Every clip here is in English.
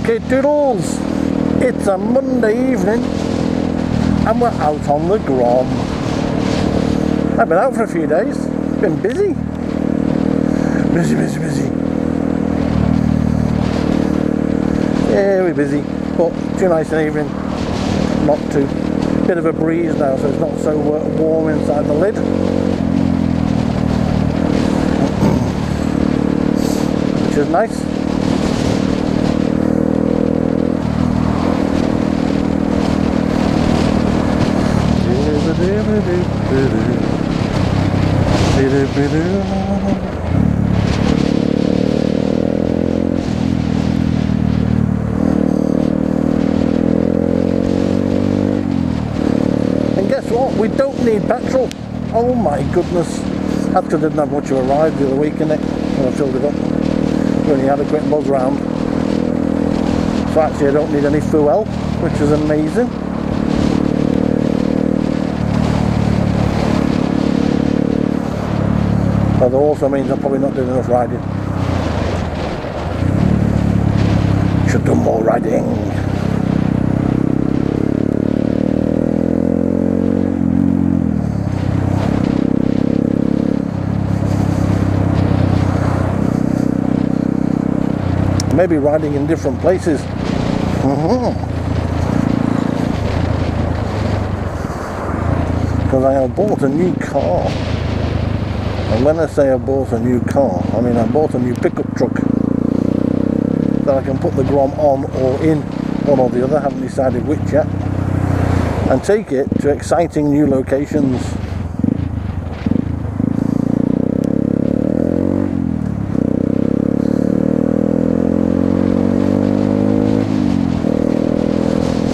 Okay, doodles, it's a Monday evening and we're out on the Grom. I've been out for a few days, been busy. Busy. Yeah, we're busy, but too nice an evening, not too. Bit of a breeze now, so it's not so warm inside the lid. Which is nice. And guess what? We don't need petrol. Oh my goodness. That's because I didn't have much of a ride the other week, innit? When I filled it up. We only had a quick buzz round. So actually I don't need any fuel, which is amazing. But that also means I'm probably not doing enough riding. Should do more riding. Maybe riding in different places. Because I have bought a new car. And when I say I bought a new car, I mean I bought a new pickup truck that I can put the Grom on or in, one or the other, haven't decided which yet, and take it to exciting new locations.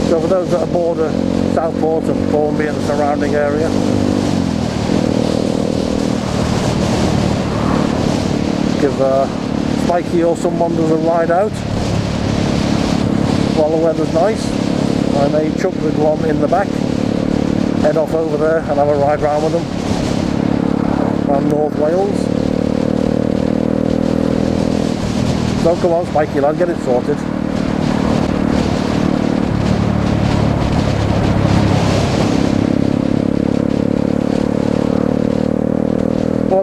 So for those that are border Southport and Formby and the surrounding area, give Spikey or someone does a ride out while the weather's nice. I may chuck the Grom in the back, head off over there and have a ride round with them around North Wales. So come on Spikey, I'll get it sorted.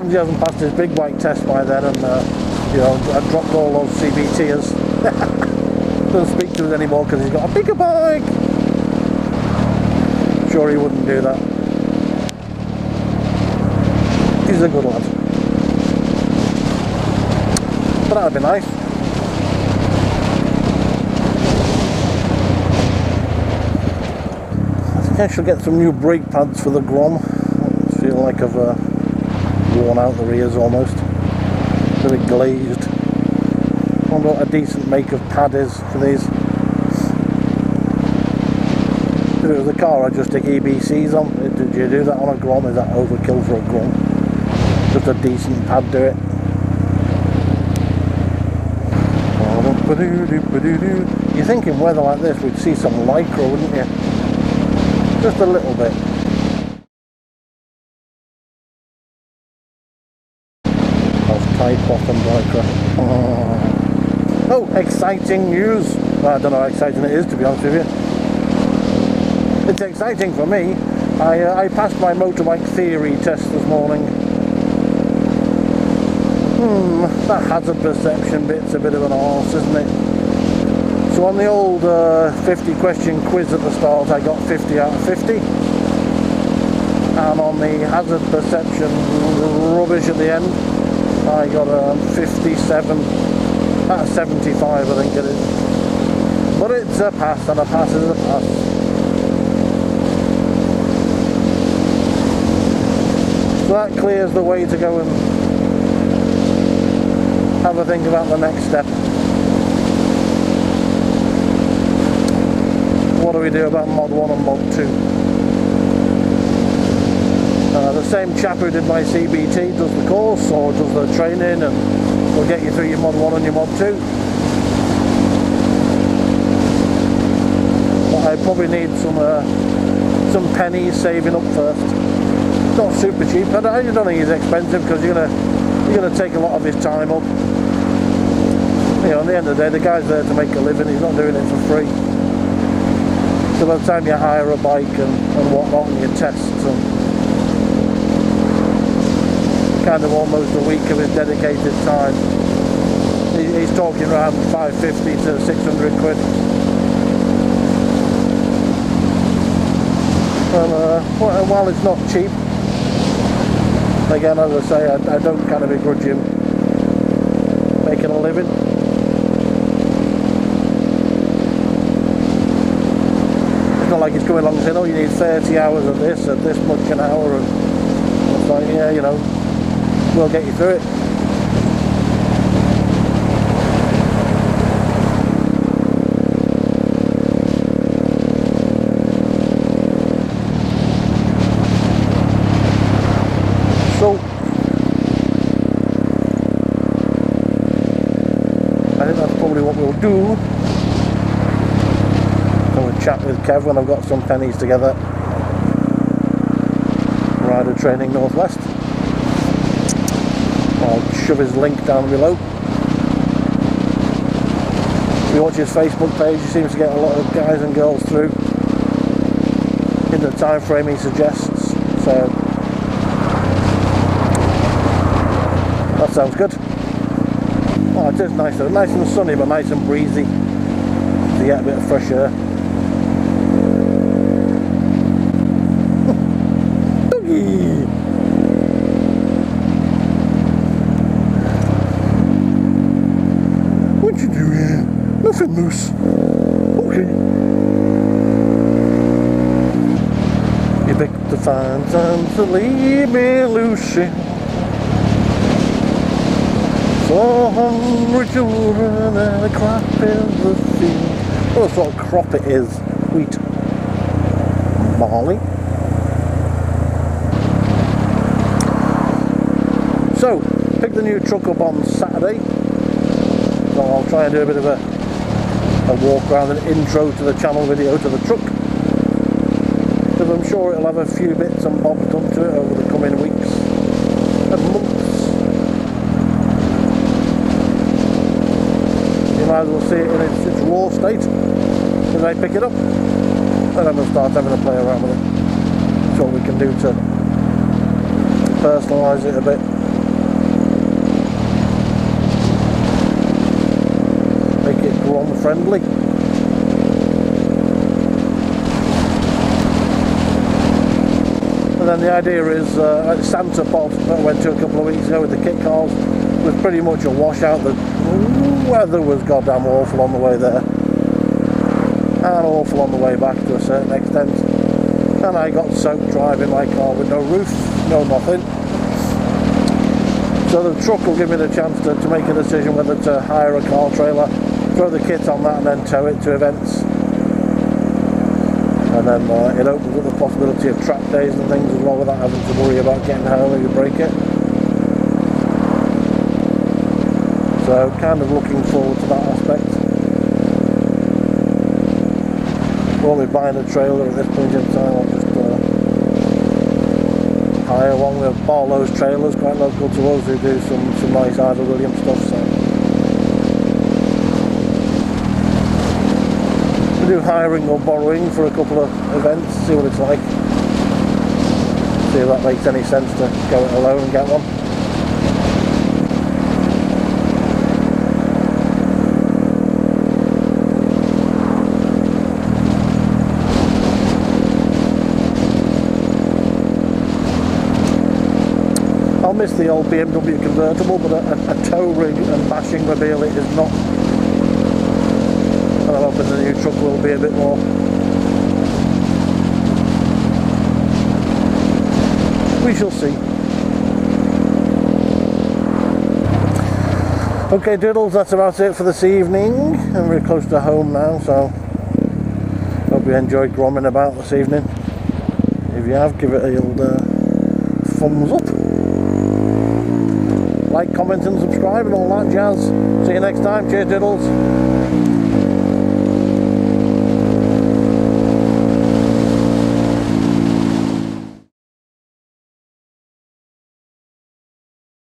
He hasn't passed his big bike test by then, and you know, I dropped all those CBTers. Don't speak to us anymore because he's got a bigger bike. Sure, he wouldn't do that. He's a good lad. But that'd be nice. I think I should get some new brake pads for the Grom. I feel like I've worn out the rears almost. A bit glazed. I wonder what a decent make of pad is for these. If it was a car, I'd just stick EBCs on. Did you do that on a Grom? Is that overkill for a Grom? Just a decent pad do it. You think in weather like this we'd see some lycra, wouldn't you? Just a little bit. Tight bottom lycra. Oh, exciting news! Well, I don't know how exciting it is, to be honest with you. It's exciting for me. I passed my motorbike theory test this morning. That hazard perception bit's a bit of an arse, isn't it? So on the old 50 question quiz at the start, I got 50 out of 50. And on the hazard perception rubbish at the end, I got a 57 out of 75, I think it is. But it's a pass, and a pass is a pass. So that clears the way to go and have a think about the next step. What do we do about Mod 1 and Mod 2? The same chap who did my CBT does the course or does the training, and will get you through your Mod 1 and your Mod 2. But I probably need some pennies saving up first. Not super cheap, but I don't think he's expensive because you're gonna take a lot of his time up. You know, at the end of the day, the guy's there to make a living, he's not doing it for free. So by the time you hire a bike and whatnot, and your tests, and kind of almost a week of his dedicated time, he's talking around 550 to 600 quid. And while it's not cheap, again, as I say, I don't kind of begrudge him making a living. It's not like he's coming along and saying, oh, you need 30 hours of this at this much an hour, and it's like, yeah, you know, we'll get you through it. So I think that's probably what we'll do. I'll chat with Kev when I've got some pennies together. Rider Training Northwest. I'll shove his link down below. If you watch his Facebook page, he seems to get a lot of guys and girls through in the time frame he suggests. So that sounds good. Oh, it is nice though. Nice and sunny, but nice and breezy to get a bit of fresh air. What you doing? Nothing, Moose. Okay. You picked the fine time to leave me, Lucy. 400 children and a crop in the field. What sort of crop it is? Wheat. Barley. So, picked the new truck up on Saturday. So I'll try and do a bit of a walk around, an intro to the channel video to the truck. Because I'm sure it'll have a few bits and bobs done to it over the coming weeks and months. You might as well see it in its raw state as I pick it up, and then we'll start having a play around with it. That's what we can do to personalise it a bit. Make it Grom friendly. And then the idea is Santa Pod that I went to a couple of weeks ago with the kit cars was pretty much a washout. The weather was goddamn awful on the way there and awful on the way back to a certain extent, and I got soaked driving my car with no roof, no nothing. So the truck will give me the chance to make a decision whether to hire a car trailer, throw the kit on that and then tow it to events. And then it opens up the possibility of track days and things as well, without having to worry about getting home if you break it. So kind of looking forward to that aspect. Won't be buying a trailer at this point in time. I'll just hire one. We have Barlow's Trailers, quite local to us, who do some nice Ivor Williams stuff. So we do hiring or borrowing for a couple of events, see what it's like. See if that makes any sense to go it alone and get one. I'll miss the old BMW convertible, but a tow rig and bashing mobile it is not. And I'm hoping the new truck will be a bit more. We shall see. Okay, doodles, that's about it for this evening. I'm very close to home now, so hope you enjoyed gromming about this evening. If you have, give it a old thumbs up. Like, comment and subscribe and all that jazz. See you next time. Cheers, diddles.